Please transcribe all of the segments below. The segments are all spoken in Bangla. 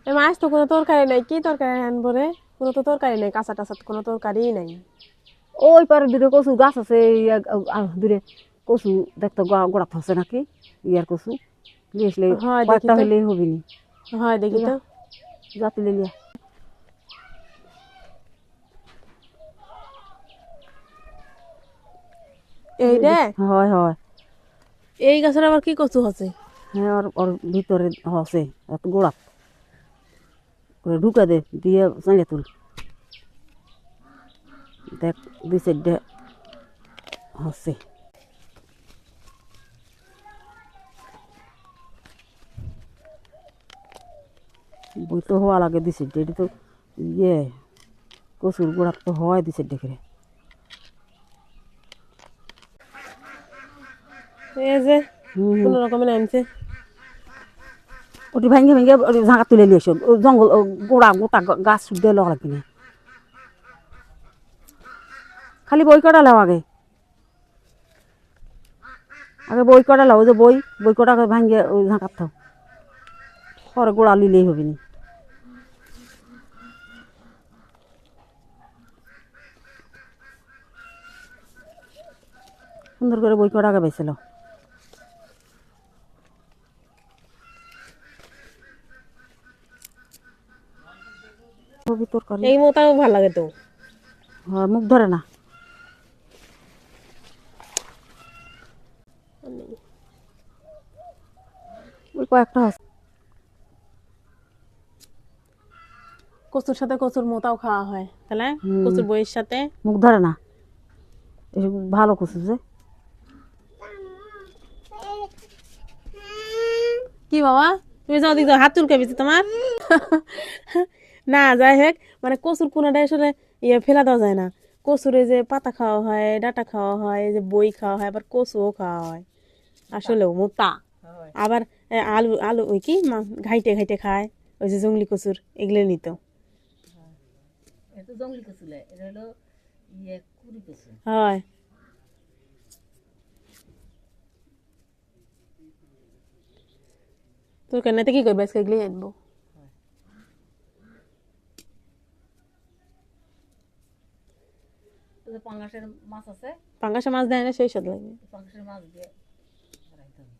মাছ তো কোনো তরকারি নাই, কি তরকারি আনবো রে? কোনো তো তরকারি নাই, কাঁচা টাচা কোনো তরকারি নাই। ওই পারে দূরে কচু গাছ আছে, দূরে কচু দেখতো গোড়া থাকছে নাকি, ইয়ার কচু নিয়ে আসলে হয় দেখি কয়েকটা তো, হইলেই হবি নি। হয় দেখি যা তো। যা তুলে লিয়া। এই রে, হয় হয়। এই গাছের আবার কি কচু আছে? হ্যাঁ, ওর ওর ভিতরে হসে গোড়া করে ঢুকা দে, দিয়ে চাঁড়ে তুল। দেখ দুই সাইডে হচ্ছে। বই তো হওয়া লাগে দুই সাইডে, এটা তো ইয়ে কচুর গোড়া তো হয় দুই সাইডে করে। এই যে হুম হুম। কোনো রকমের আনছে। ওটি ভাঙে ভাঙে ঝাঁকা তুলে নিয়ে এসো, জঙ্গল গোড়া গোটা গাছ শুদ্ধ লওয়া লাগবে না, খালি বই কটা লাও আগে, আগে বই কটা লাও, ওই যে বই কটা ভাঙে ওই ঝাঁকার থাও, পরে গোড়া লিলেই হবে না। সুন্দর করে বই কটা আগে বেছে লাও। হবি তরকারি। এই মোটাও ভালো লাগে তো। হয়, মুখ ধরে না। ওই কয়েকটা হচ্ছে। কচুর সাথে কচুর মোটাও খাওয়া হয় তাহলে, হুম, কচুর বইয়ের সাথে। মুখ ধরে না, এসব ভালো কচু যে। কি বাবা, তুমি যাও দিক যাও, হাত চুলকাবি তো তোমার। না যাই হোক, মানে কচুর কোনাটা আসলে ফেলা দেওয়া যায় না। কচুর এই যে পাতা খাওয়া হয়, ডাঁটা খাওয়া হয়, এই যে বই খাওয়া হয়, আবার কচুও খাওয়া হয়। আসলেও মোটা। আবার আলু আলু ওই কি ঘাইটে ঘাইটে খায়, ওই যে জংলি কচুর এগুলো নিত। হয়। তোর কেনাতে কি করবে আজকে, এগুলি আনবো। পাঙ্গাসের মাছ আছে, পাঙ্গাসা মাছ দেয় না, সেই স্বাদ লাগে। পাঙ্গাসের মাছ দিয়ে রাখতে হবে।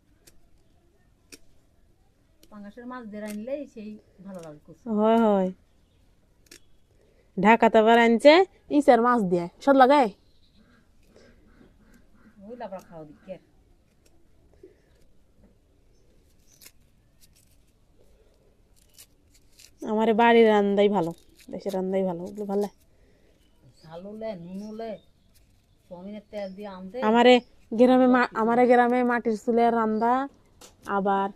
পাঙ্গাসের মাছ দিয়ে রাখলেই সেই ভালো লাগে কচু। হয় হয়। ঢাকাতে আবার আনছে ইসের মাছ দিয়ে, স্বাদ লাগে। ওই লাবড়া খাওয়া দিকে। আমার বাড়ির রান্নাই ভালো, দেশের রান্নাই ভালো, ওগুলো ভালো লাগে। ঝালুলে নুনুলে সমিনের তেল দিয়ে আনতে আমারে গ্রামে মাটির চুলের রান্দা, আবার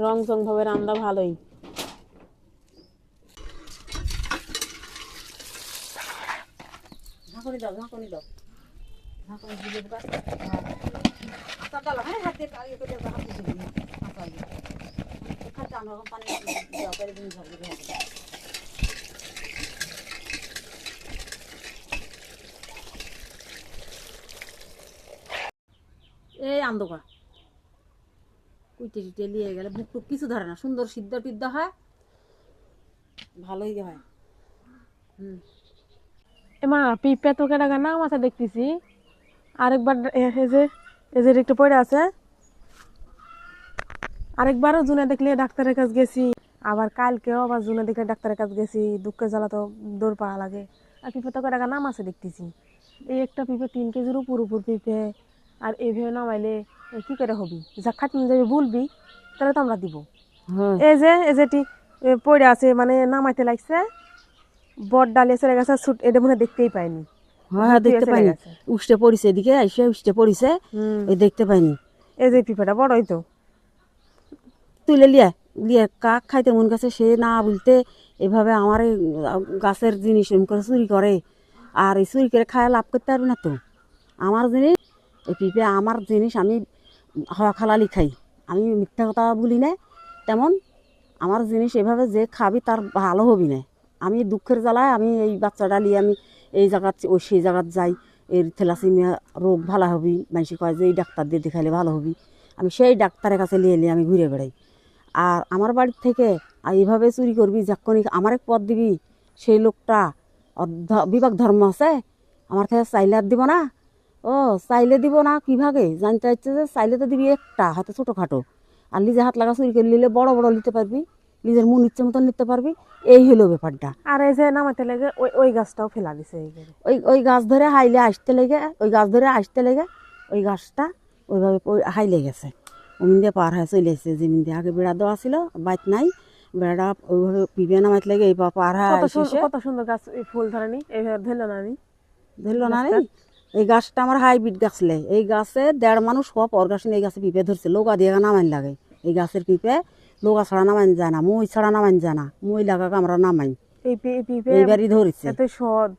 রং চং ভাবে রান্দা ভালোই। ঝাঁকুনি দাও, ঝাঁকুনি দাও, ঝাঁকুনি দিলে বুকা। আচার ডালা, হ্যাঁ হাত দিয়ে কালিয়ে করে হাত দিয়ে দিবি আচার দিয়ে। খাতে আমরা পানি দেওয়া করে দিন ঝাঁকুনি দিয়ে। এই আন্দোকা কুইটে টিটে নিয়ে গেলে বুক টুক কিছু ধরে না, সুন্দর সিদ্ধ টিদ্ধ হয়, ভালোই হয়। হুম। এমা পিঁপড়া তো কেটা নাম আছে দেখতেছি। আরেকবার এই যে একটু পড়ে আছে। আরেকবারও জুনে দেখলে ডাক্তারের কাছে গেছি, আবার কালকেও আবার জুনে দেখলে ডাক্তারের কাছে গেছি। দুঃখের জ্বালা তো দৌড় পাওয়া লাগে। আর পিঁপড়া তো কেটা নাম আছে দেখতেছি। এই একটা পিঁপড়ে 3 কেজির উপর পিঁপড়ে, আর এইভাবে নামাইলে কি করে হবি, যা খাটি যাবি বলবি, তাহলে তো আমরা দিব। হ্যাঁ এই যেটি পড়ে আছে, মানে নামাইতে লাগছে, বট ডালে চলে গেছে, এটা মনে হয় দেখতেই পাইনি। হ্যাঁ ওখানে হ্যাঁ, থুয়ে দেখতে চলে পাইনি, গেছে। উষ্টে পড়িছে, এদিকে এসে উষ্টে পড়িছে, হুম। ওই দেখতে পাইনি। এই যে পিঁপড়াটা বড়ই তো। তুলে লিয়া লিয়া কাক খাইতে মন গেছে সে না বলতে এভাবে আমার এই গাছের জিনিস এমন করে চুরি করে, আর এই চুরি করে খায় লাভ করতে পারবি না তো। আমার জিনিস এই পিঁপে আমার জিনিস, আমি হওয়া খালালি খাই, আমি মিথ্যা কথা বলি না। তেমন আমার জিনিস এভাবে যে খাবি তার ভালো হবি না। আমি দুঃখের জ্বালায় আমি এই বাচ্চাটা নিয়ে আমি এই জায়গাত ওই সেই জায়গাত যাই, এর থ্যালাসেমিয়া রোগ ভালো হবি, মানুষ কয় যে এই ডাক্তার দিয়ে দেখাইলে ভালো হবি, আমি সেই ডাক্তারের কাছে নিয়ে নিয়ে আমি ঘুরে বেড়াই। আর আমার বাড়ির থেকে এইভাবে চুরি করবি, যখনই আমার এক পদ দিবি, সেই লোকটা বিভাগ ধর্ম আছে, আমার থেকে চাইলে আর দিব না। ও চাইলে দিব না কিভাবে জানতে চাইছে যে চাইলে তো দিবি একটা, হয়তো ছোটোখাটো, আর লিজে হাত লাগা চুরি করে নিলে বড় বড় নিতে পারবি, নিজের মন ইচ্ছে মতন নিতে পারবি। এই হলো ব্যাপারটা। আর এই যে নামাইতে লেগে ওই ওই গাছটাও ফেলা দিছে এই করে। ওই ওই গাছ ধরে হাইলে আসতে লেগে, ওই গাছ ধরে আসতে লেগে ওই গাছটা ওইভাবে হাইলে গেছে, ওমিন দিয়ে পার হয়ে চলে এসেছে। যেমিন দিয়ে আগে বেড়া দেওয়া ছিল, বাইত নাই, বেড়া ওইভাবে পিবে নামাইতে লেগে এই পার হয়ে এসে কত সুন্দর গাছ, এই ফুল ধরেনি, এইভাবে ধরলো না নি। ধরলো না রে। এই গাছটা আমার হাইব্রিড গাছ লে, এই গাছে 1.5 মানুষ হওয়া পর গাছ এই গাছে পিঁপে ধরছে, লোকা দিয়ে নামাইন লাগে। এই গাছের পিঁপে লোকা ছাড়া নামাইন যায় না, মই ছাড়া নামাইন যায় না, মই লাগা আমরা নামাইন, এই পিঁপে এইবারই ধরেছে। এত সৎ।